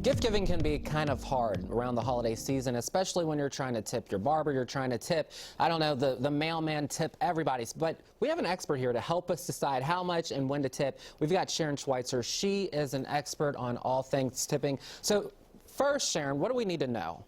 Gift giving can be kind of hard around the holiday season, especially when you're trying to tip your barber, you're trying to tip, I don't know, the mailman, tip everybody's. But we have an expert here to help us decide how much and when to tip. We've got Sharon Schweitzer. She is an expert on all things tipping. So first, Sharon, what do we need to know?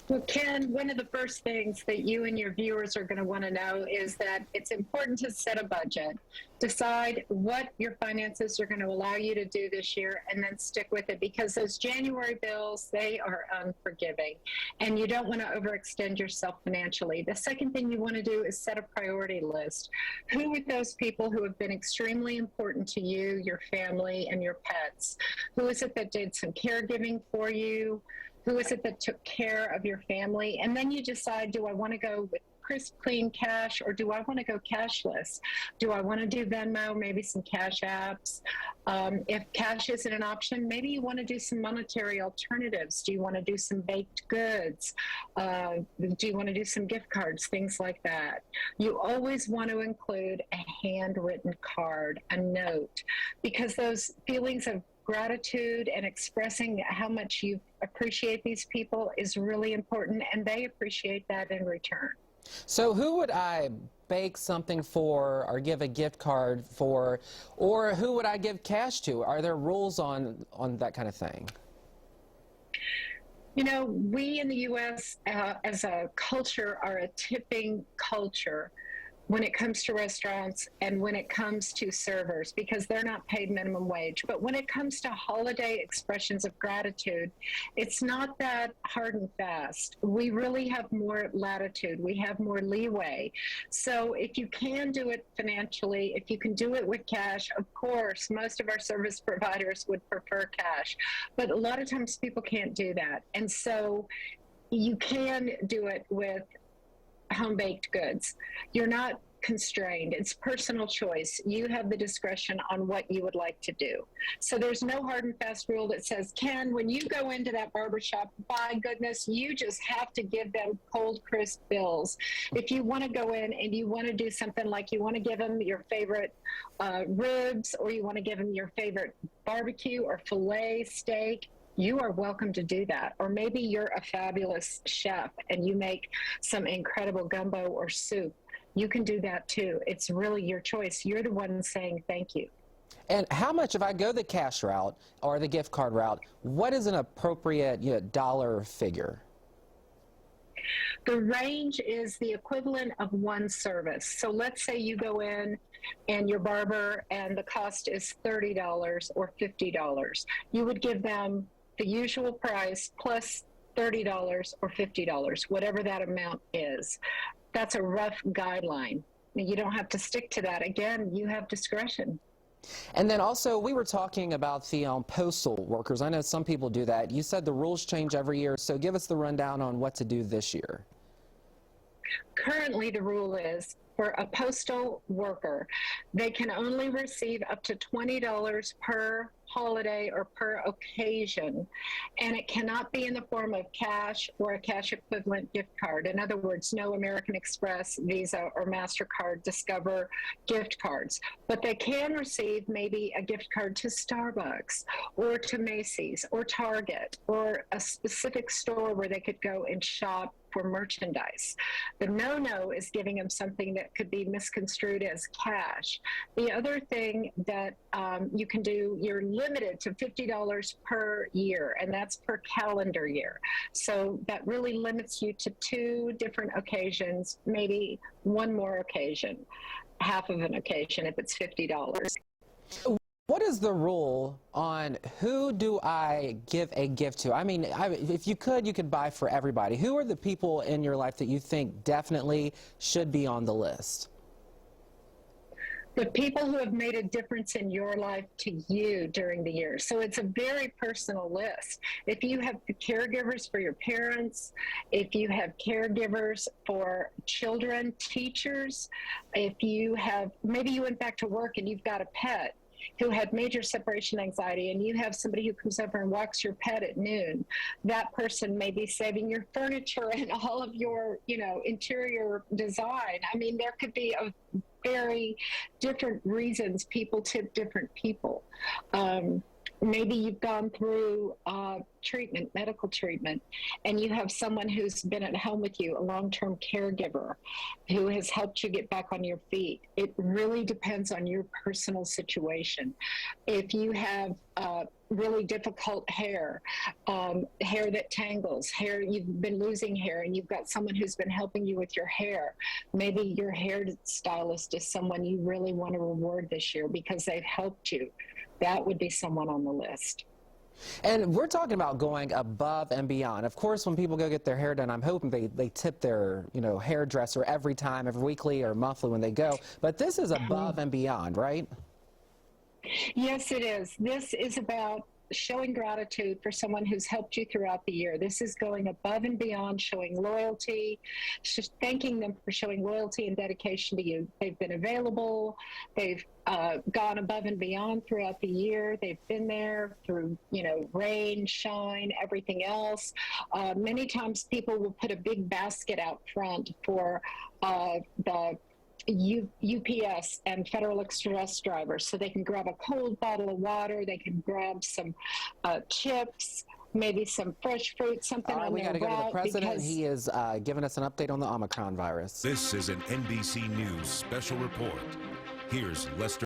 Well, Ken, one of the first things that you and your viewers are going to want to know is that it's important to set a budget, decide what your finances are going to allow you to do this year, and then stick with it, because those January bills, they are unforgiving, and you don't want to overextend yourself financially. The second thing you want to do is set a priority list. Who are those people who have been extremely important to you, your family, and your pets? Who is it that did some caregiving for you? Who is it that took care of your family? And then you decide, do I want to go with crisp, clean cash, or do I want to go cashless? Do I want to do Venmo, maybe some cash apps? If cash isn't an option, maybe you want to do some monetary alternatives. Do you want to do some baked goods? Do you want to do some gift cards, things like that? You always want to include a handwritten card, a note, because those feelings of gratitude and expressing how much you appreciate these people is really important, and they appreciate that in return. So who would I bake something for or give a gift card for, or who would I give cash to? Are there rules on that kind of thing? You know, we in the U.S. As a culture are a tipping culture when it comes to restaurants and when it comes to servers, because they're not paid minimum wage. But when it comes to holiday expressions of gratitude, it's not that hard and fast. We really have more latitude. We have more leeway. So if you can do it financially, if you can do it with cash, of course, most of our service providers would prefer cash. But a lot of times people can't do that. And so you can do it with home-baked goods. You're not constrained. It's personal choice. You have the discretion on what you would like to do. So there's no hard and fast rule that says, Ken, when you go into that barbershop, by goodness, you just have to give them cold, crisp bills. If you want to go in and you want to do something like you want to give them your favorite ribs, or you want to give them your favorite barbecue or filet steak, you are welcome to do that. Or maybe you're a fabulous chef and you make some incredible gumbo or soup. You can do that too. It's really your choice. You're the one saying thank you. And how much, if I go the cash route or the gift card route, what is an appropriate dollar figure? The range is the equivalent of one service. So let's say you go in and your barber and the cost is $30 or $50. You would give them the usual price plus $30 or $50, whatever that amount is. That's a rough guideline. You don't have to stick to that. Again, you have discretion. And then also, we were talking about the postal workers. I know some people do that. You said the rules change every year, so give us the rundown on what to do this year. Currently, the rule is for a postal worker, they can only receive up to $20 per holiday or per occasion, and it cannot be in the form of cash or a cash equivalent gift card. In other words, no American Express, Visa, or MasterCard, Discover gift cards. But they can receive maybe a gift card to Starbucks or to Macy's or Target or a specific store where they could go and shop for merchandise. The no-no is giving them something that could be misconstrued as cash. The other thing that you can do, you're limited to $50 per year, and that's per calendar year. So that really limits you to 2 different occasions, maybe one more occasion, half of an occasion if it's $50. What is the rule on who do I give a gift to? I mean, if you could buy for everybody. Who are the people in your life that you think definitely should be on the list? The people who have made a difference in your life to you during the year. So it's a very personal list. If you have caregivers for your parents, if you have caregivers for children, teachers, if you have, maybe you went back to work and you've got a pet who had major separation anxiety, and you have somebody who comes over and walks your pet at noon, that person may be saving your furniture and all of your, interior design. I mean, there could be a very different reasons people tip different people. Maybe you've gone through treatment, medical treatment, and you have someone who's been at home with you, a long-term caregiver who has helped you get back on your feet. It really depends on your personal situation. If you have really difficult hair, hair that tangles, hair, you've been losing hair and you've got someone who's been helping you with your hair, maybe your hair stylist is someone you really want to reward this year because they've helped you. That would be someone on the list. And we're talking about going above and beyond. Of course, when people go get their hair done, I'm hoping they tip their, hairdresser every time, every weekly or monthly when they go. But this is above and beyond, right? Yes, it is. This is about showing gratitude for someone who's helped you throughout the year. This is going above and beyond, showing loyalty, thanking them for showing loyalty and dedication to you. They've been available. They've gone above and beyond throughout the year. They've been there through, rain, shine, everything else. Many times people will put a big basket out front for the UPS and Federal Express drivers, so they can grab a cold bottle of water, they can grab some chips, maybe some fresh fruit, something on we their got to go to the route. president. He is giving us an update on the Omicron virus. This is an NBC News special report. Here's Lester.